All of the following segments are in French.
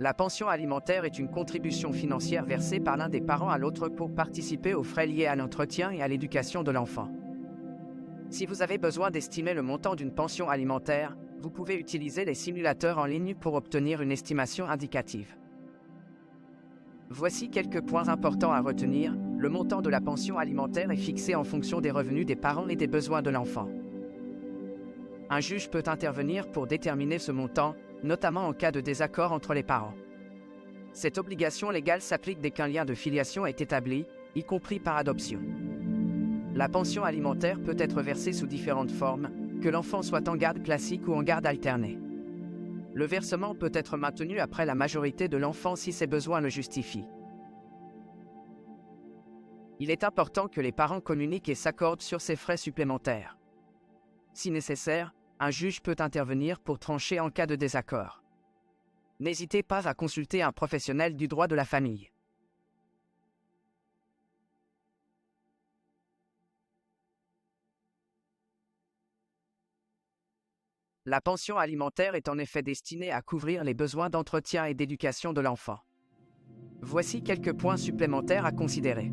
La pension alimentaire est une contribution financière versée par l'un des parents à l'autre pour participer aux frais liés à l'entretien et à l'éducation de l'enfant. Si vous avez besoin d'estimer le montant d'une pension alimentaire, vous pouvez utiliser les simulateurs en ligne pour obtenir une estimation indicative. Voici quelques points importants à retenir. Le montant de la pension alimentaire est fixé en fonction des revenus des parents et des besoins de l'enfant. Un juge peut intervenir pour déterminer ce montant, notamment en cas de désaccord entre les parents. Cette obligation légale s'applique dès qu'un lien de filiation est établi, y compris par adoption. La pension alimentaire peut être versée sous différentes formes, que l'enfant soit en garde classique ou en garde alternée. Le versement peut être maintenu après la majorité de l'enfant si ses besoins le justifient. Il est important que les parents communiquent et s'accordent sur ces frais supplémentaires. Si nécessaire, un juge peut intervenir pour trancher en cas de désaccord. N'hésitez pas à consulter un professionnel du droit de la famille. La pension alimentaire est en effet destinée à couvrir les besoins d'entretien et d'éducation de l'enfant. Voici quelques points supplémentaires à considérer.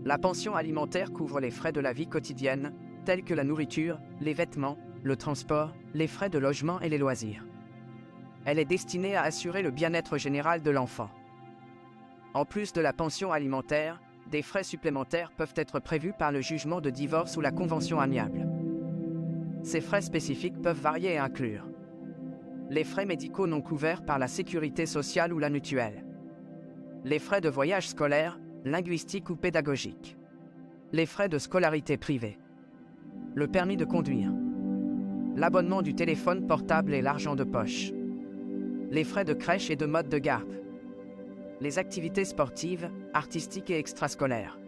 La pension alimentaire couvre les frais de la vie quotidienne, tels que la nourriture, les vêtements, le transport, les frais de logement et les loisirs. Elle est destinée à assurer le bien-être général de l'enfant. En plus de la pension alimentaire, des frais supplémentaires peuvent être prévus par le jugement de divorce ou la convention amiable. Ces frais spécifiques peuvent varier et inclure les frais médicaux non couverts par la sécurité sociale ou la mutuelle, les frais de voyage scolaire, linguistique ou pédagogique, les frais de scolarité privée, le permis de conduire, l'abonnement du téléphone portable et l'argent de poche, les frais de crèche et de mode de garde, les activités sportives, artistiques et extrascolaires.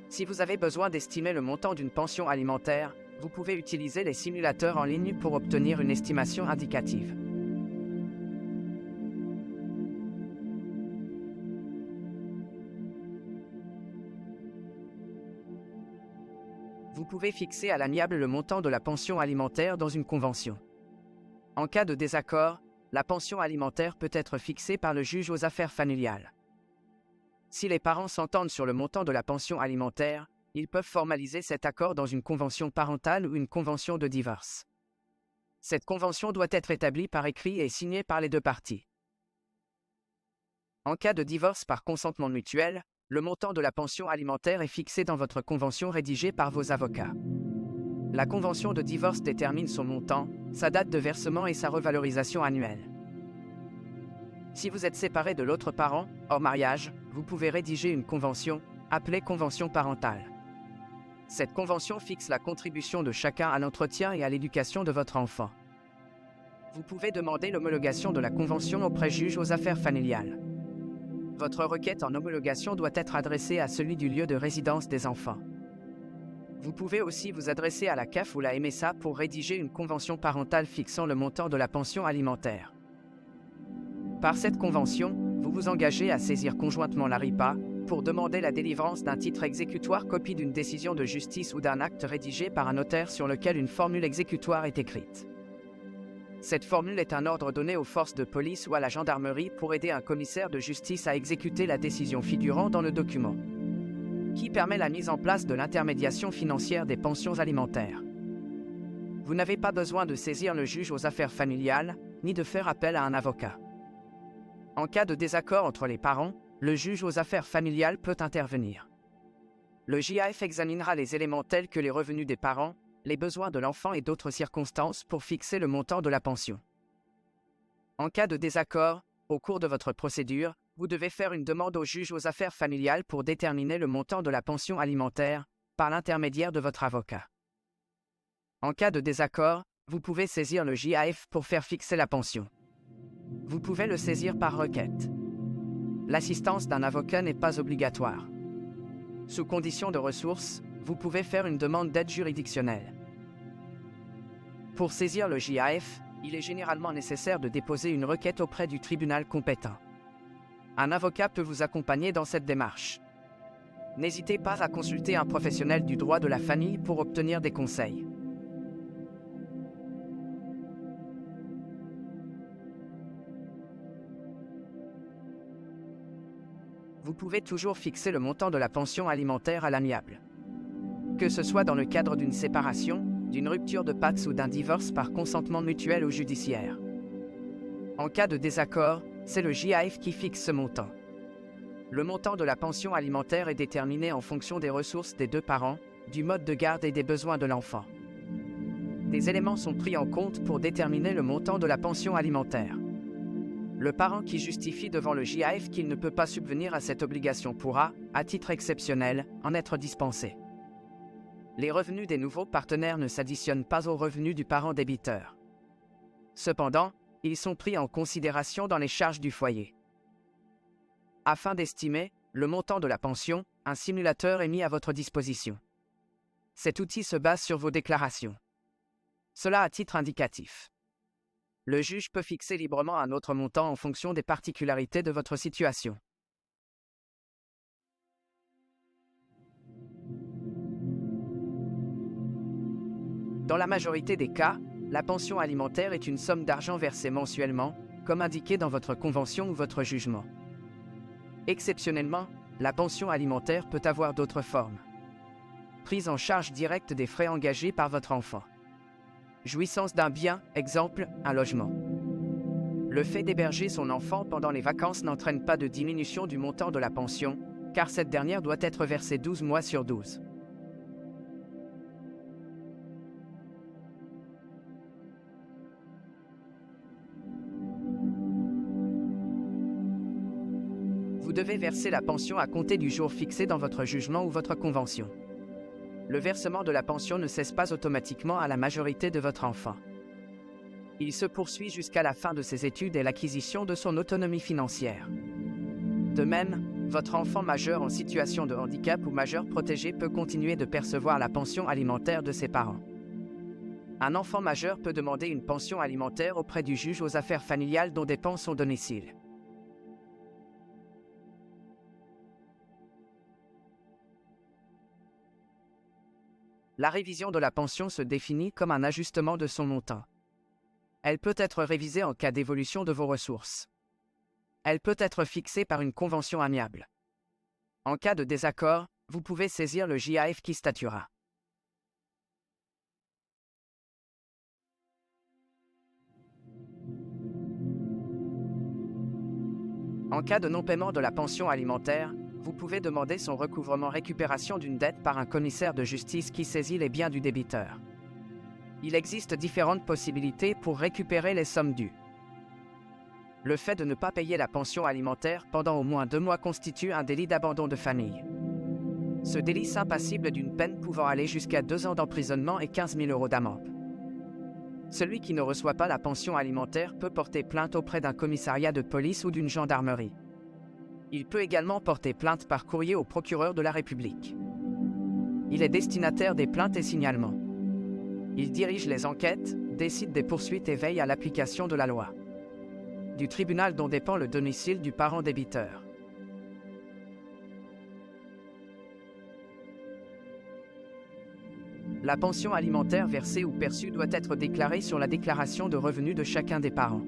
Si vous avez besoin d'estimer le montant d'une pension alimentaire, vous pouvez utiliser les simulateurs en ligne pour obtenir une estimation indicative. Vous pouvez fixer à l'amiable le montant de la pension alimentaire dans une convention. En cas de désaccord, la pension alimentaire peut être fixée par le juge aux affaires familiales. Si les parents s'entendent sur le montant de la pension alimentaire, ils peuvent formaliser cet accord dans une convention parentale ou une convention de divorce. Cette convention doit être établie par écrit et signée par les deux parties. En cas de divorce par consentement mutuel, le montant de la pension alimentaire est fixé dans votre convention rédigée par vos avocats. La convention de divorce détermine son montant, sa date de versement et sa revalorisation annuelle. Si vous êtes séparé de l'autre parent, hors mariage, vous pouvez rédiger une convention, appelée convention parentale. Cette convention fixe la contribution de chacun à l'entretien et à l'éducation de votre enfant. Vous pouvez demander l'homologation de la convention auprès du juge aux affaires familiales. Votre requête en homologation doit être adressée à celui du lieu de résidence des enfants. Vous pouvez aussi vous adresser à la CAF ou la MSA pour rédiger une convention parentale fixant le montant de la pension alimentaire. Par cette convention, vous vous engagez à saisir conjointement l'ARIPA pour demander la délivrance d'un titre exécutoire copie d'une décision de justice ou d'un acte rédigé par un notaire sur lequel une formule exécutoire est écrite. Cette formule est un ordre donné aux forces de police ou à la gendarmerie pour aider un commissaire de justice à exécuter la décision figurant dans le document, qui permet la mise en place de l'intermédiation financière des pensions alimentaires. Vous n'avez pas besoin de saisir le juge aux affaires familiales, ni de faire appel à un avocat. En cas de désaccord entre les parents, le juge aux affaires familiales peut intervenir. Le JAF examinera les éléments tels que les revenus des parents, les besoins de l'enfant et d'autres circonstances pour fixer le montant de la pension. En cas de désaccord, au cours de votre procédure, vous devez faire une demande au juge aux affaires familiales pour déterminer le montant de la pension alimentaire, par l'intermédiaire de votre avocat. En cas de désaccord, vous pouvez saisir le JAF pour faire fixer la pension. Vous pouvez le saisir par requête. L'assistance d'un avocat n'est pas obligatoire. Sous condition de ressources, vous pouvez faire une demande d'aide juridictionnelle. Pour saisir le JAF, il est généralement nécessaire de déposer une requête auprès du tribunal compétent. Un avocat peut vous accompagner dans cette démarche. N'hésitez pas à consulter un professionnel du droit de la famille pour obtenir des conseils. vous pouvez toujours fixer le montant de la pension alimentaire à l'amiable. Que ce soit dans le cadre d'une séparation, d'une rupture de pax ou d'un divorce par consentement mutuel ou judiciaire. En cas de désaccord, c'est le JAF qui fixe ce montant. Le montant de la pension alimentaire est déterminé en fonction des ressources des deux parents, du mode de garde et des besoins de l'enfant. Des éléments sont pris en compte pour déterminer le montant de la pension alimentaire. Le parent qui justifie devant le JAF qu'il ne peut pas subvenir à cette obligation pourra, à titre exceptionnel, en être dispensé. Les revenus des nouveaux partenaires ne s'additionnent pas aux revenus du parent débiteur. Cependant, ils sont pris en considération dans les charges du foyer. Afin d'estimer le montant de la pension, un simulateur est mis à votre disposition. Cet outil se base sur vos déclarations. Cela à titre indicatif. Le juge peut fixer librement un autre montant en fonction des particularités de votre situation. Dans la majorité des cas, la pension alimentaire est une somme d'argent versée mensuellement, comme indiqué dans votre convention ou votre jugement. Exceptionnellement, la pension alimentaire peut avoir d'autres formes. Prise en charge directe des frais engagés par votre enfant. Jouissance d'un bien, exemple, un logement. Le fait d'héberger son enfant pendant les vacances n'entraîne pas de diminution du montant de la pension, car cette dernière doit être versée 12 mois sur 12. Vous devez verser la pension à compter du jour fixé dans votre jugement ou votre convention. Le versement de la pension ne cesse pas automatiquement à la majorité de votre enfant. Il se poursuit jusqu'à la fin de ses études et l'acquisition de son autonomie financière. De même, votre enfant majeur en situation de handicap ou majeur protégé peut continuer de percevoir la pension alimentaire de ses parents. Un enfant majeur peut demander une pension alimentaire auprès du juge aux affaires familiales dont dépend son domicile. La révision de la pension se définit comme un ajustement de son montant. Elle peut être révisée en cas d'évolution de vos ressources. Elle peut être fixée par une convention amiable. En cas de désaccord, vous pouvez saisir le JAF qui statuera. En cas de non-paiement de la pension alimentaire, vous pouvez demander son recouvrement récupération d'une dette par un commissaire de justice qui saisit les biens du débiteur. Il existe différentes possibilités pour récupérer les sommes dues. Le fait de ne pas payer la pension alimentaire pendant au moins 2 mois constitue un délit d'abandon de famille. Ce délit s'impassible d'une peine pouvant aller jusqu'à 2 ans d'emprisonnement et 15 000 € d'amende. Celui qui ne reçoit pas la pension alimentaire peut porter plainte auprès d'un commissariat de police ou d'une gendarmerie. Il peut également porter plainte par courrier au procureur de la République. Il est destinataire des plaintes et signalements. Il dirige les enquêtes, décide des poursuites et veille à l'application de la loi. Du tribunal dont dépend le domicile du parent débiteur. La pension alimentaire versée ou perçue doit être déclarée sur la déclaration de revenus de chacun des parents.